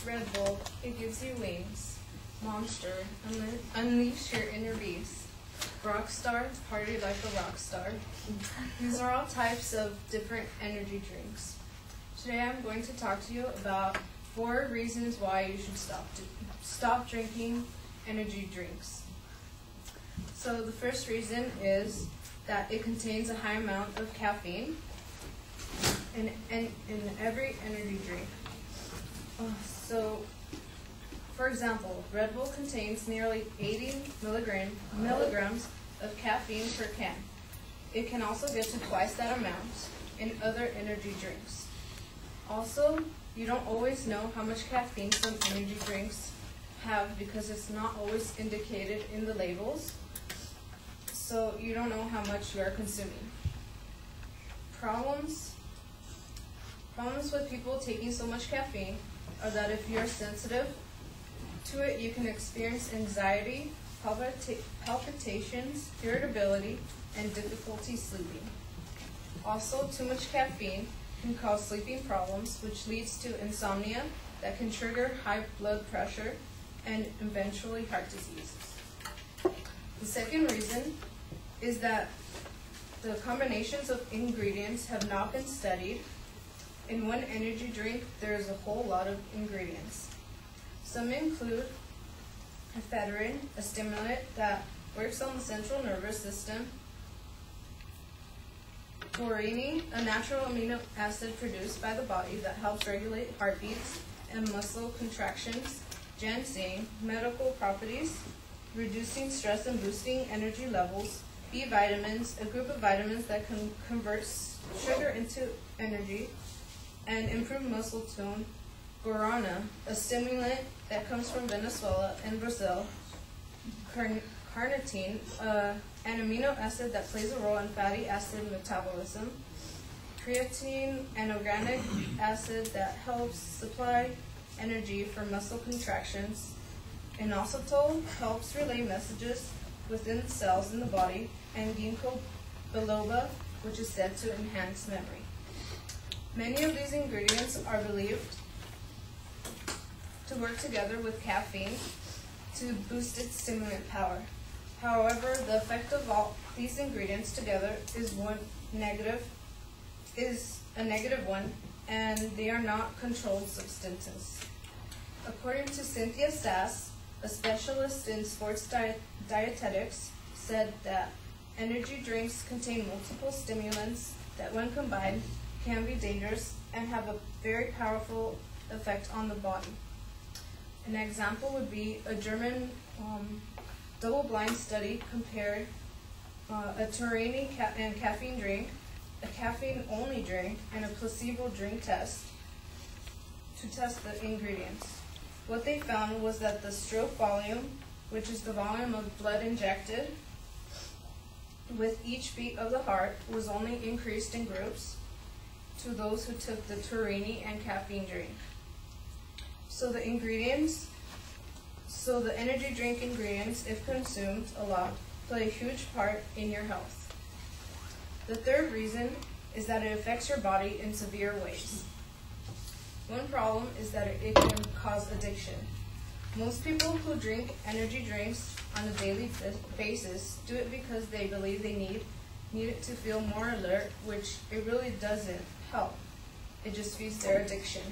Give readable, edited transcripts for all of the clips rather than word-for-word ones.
Red Bull, it gives you wings. Monster, unleash your inner beast. Rockstar, party like a rock star. These are all types of different energy drinks. Today I'm going to talk to you about 4 reasons why you should stop drinking energy drinks. So the first reason is that it contains a high amount of caffeine in every energy drink. So, for example, Red Bull contains nearly 80 milligrams of caffeine per can. It can also get to twice that amount in other energy drinks. Also, you don't always know how much caffeine some energy drinks have because it's not always indicated in the labels, so you don't know how much you are consuming. Problems with people taking so much caffeine are that if you're sensitive to it, you can experience anxiety, palpitations, irritability, and difficulty sleeping. Also, too much caffeine can cause sleeping problems, which leads to insomnia that can trigger high blood pressure and eventually heart disease. The second reason is that the combinations of ingredients have not been studied. In one energy drink, there is a whole lot of ingredients. Some include ephedrine, a stimulant that works on the central nervous system; taurine, a natural amino acid produced by the body that helps regulate heartbeats and muscle contractions; ginseng, medical properties, reducing stress and boosting energy levels; B vitamins, a group of vitamins that can convert sugar into energy and improve muscle tone; guarana, a stimulant that comes from Venezuela and Brazil; carnitine, an amino acid that plays a role in fatty acid metabolism; creatine, an organic acid that helps supply energy for muscle contractions; inositol helps relay messages within the cells in the body; and ginkgo biloba, which is said to enhance memory. Many of these ingredients are believed to work together with caffeine to boost its stimulant power. However, the effect of all these ingredients together is a negative one, and they are not controlled substances. According to Cynthia Sass, a specialist in sports dietetics, said that energy drinks contain multiple stimulants that, when combined, can be dangerous and have a very powerful effect on the body. An example would be a German double-blind study compared a taurine and caffeine drink, a caffeine-only drink, and a placebo drink test to test the ingredients. What they found was that the stroke volume, which is the volume of blood injected with each beat of the heart, was only increased in groups to those who took the taurine and caffeine drink. So the energy drink ingredients, if consumed a lot, play a huge part in your health. The third reason is that it affects your body in severe ways. One problem is that it can cause addiction. Most people who drink energy drinks on a daily basis do it because they believe they need it to feel more alert, which it really doesn't help. It just feeds their addiction.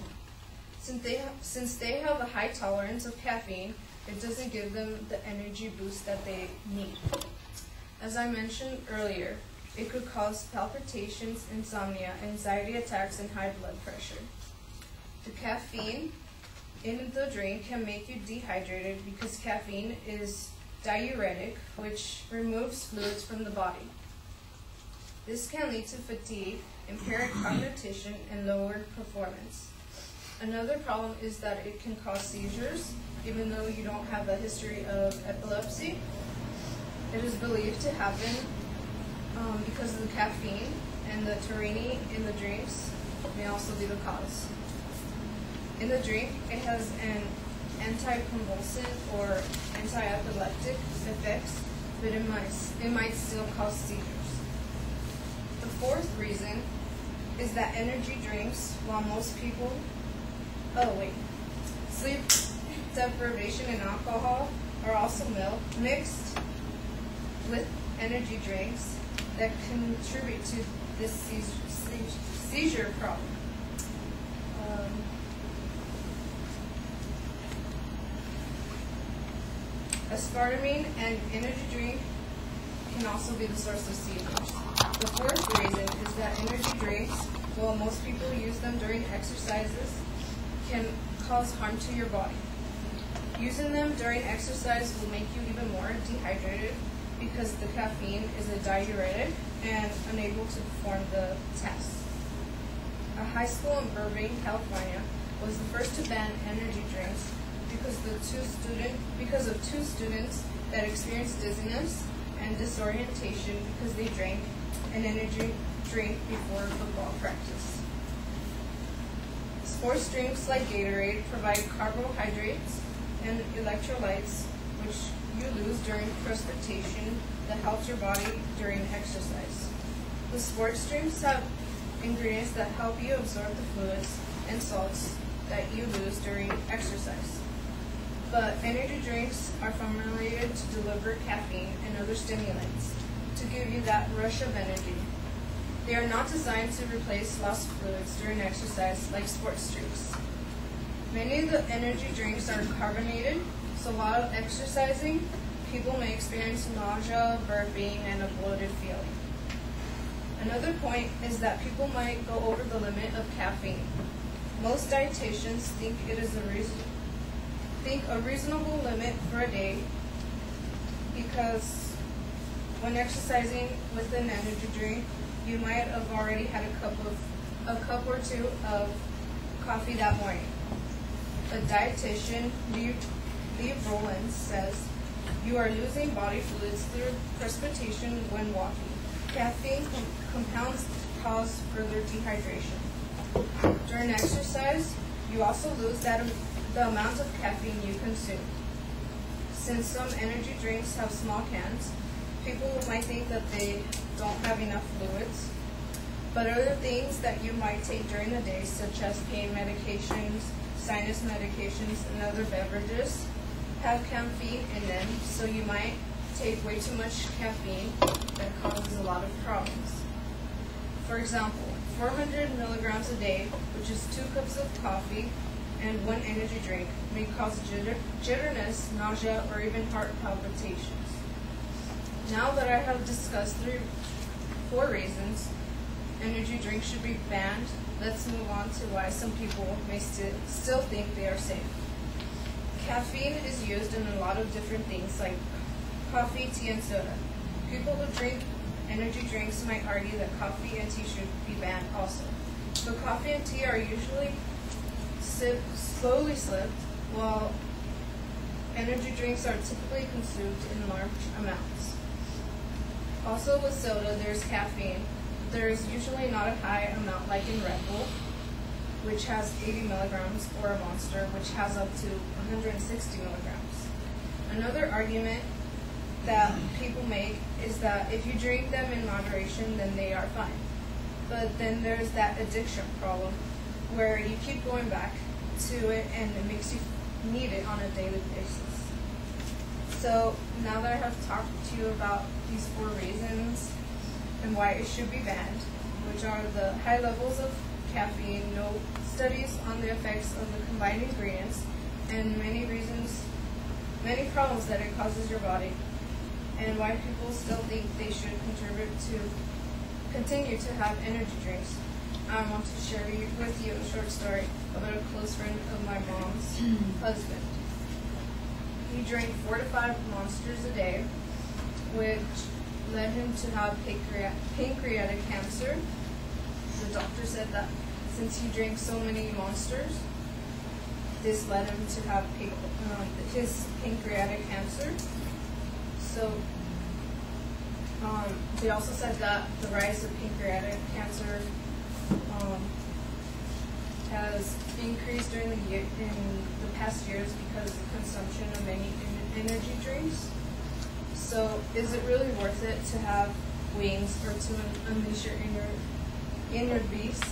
Since they have a high tolerance of caffeine, it doesn't give them the energy boost that they need. As I mentioned earlier, it could cause palpitations, insomnia, anxiety attacks, and high blood pressure. The caffeine in the drink can make you dehydrated because caffeine is diuretic, which removes fluids from the body. This can lead to fatigue, impaired cognition, and lowered performance. Another problem is that it can cause seizures, even though you don't have a history of epilepsy. It is believed to happen because of the caffeine, and the taurine in the drinks may also be the cause. In the drink, it has an anticonvulsant or anti-epileptic effects, but it might still cause seizures. The fourth reason is that energy drinks, while most people Sleep deprivation and alcohol are also mixed with energy drinks that contribute to this seizure problem. Aspartame and energy drink can also be the source of seizures. The fourth reason is that energy drinks, while most people use them during exercises, can cause harm to your body. Using them during exercise will make you even more dehydrated because the caffeine is a diuretic and unable to perform the test. A high school in Burbank, California was the first to ban energy drinks because of two students that experienced dizziness and disorientation because they drank an energy drink before football practice. Sports drinks like Gatorade provide carbohydrates and electrolytes, which you lose during precipitation, that helps your body during exercise. The sports drinks have ingredients that help you absorb the fluids and salts that you lose during exercise. But energy drinks are formulated to deliver caffeine and other stimulants to give you that rush of energy. They are not designed to replace lost fluids during exercise like sports drinks. Many of the energy drinks are carbonated, so while exercising, people may experience nausea, burping, and a bloated feeling. Another point is that people might go over the limit of caffeine. Most dietitians think it is a reasonable limit for a day because when exercising with an energy drink, you might have already had a cup or two of coffee that morning. A dietitian, Lee Rollins, says you are losing body fluids through precipitation when walking. Caffeine compounds cause further dehydration. During exercise, you also lose the amount of caffeine you consume. Since some energy drinks have small cans, people might think that they don't have enough fluids. But other things that you might take during the day, such as pain medications, sinus medications, and other beverages, have caffeine in them, so you might take way too much caffeine that causes a lot of problems. For example, 400 milligrams a day, which is 2 cups of coffee and 1 energy drink, may cause jitterness, nausea, or even heart palpitations. Now that I have discussed 4 reasons energy drinks should be banned, let's move on to why some people may still think they are safe. Caffeine is used in a lot of different things like coffee, tea, and soda. People who drink energy drinks might argue that coffee and tea should be banned also. But coffee and tea are usually slowly sipped, while energy drinks are typically consumed in large amounts. Also with soda, there's caffeine. There is usually not a high amount like in Red Bull, which has 80 milligrams, or a Monster, which has up to 160 milligrams. Another argument that people make is that if you drink them in moderation, then they are fine. But then there's that addiction problem, where you keep going back to it and it makes you need it on a daily basis. So now that I have talked to you about these 4 reasons and why it should be banned, which are the high levels of caffeine, no studies on the effects of the combined ingredients, and many problems that it causes your body, and why people still think they should continue to have energy drinks, I want to share with you a short story about a close friend of my mom's husband. He drank 4 to 5 Monsters a day, which led him to have pancreatic cancer. The doctor said that since he drank so many Monsters, this led him to have his pancreatic cancer. So they also said that the rise of pancreatic cancer has increased in the past years because of the consumption of many energy drinks. So is it really worth it to have wings or to unleash your inner beast?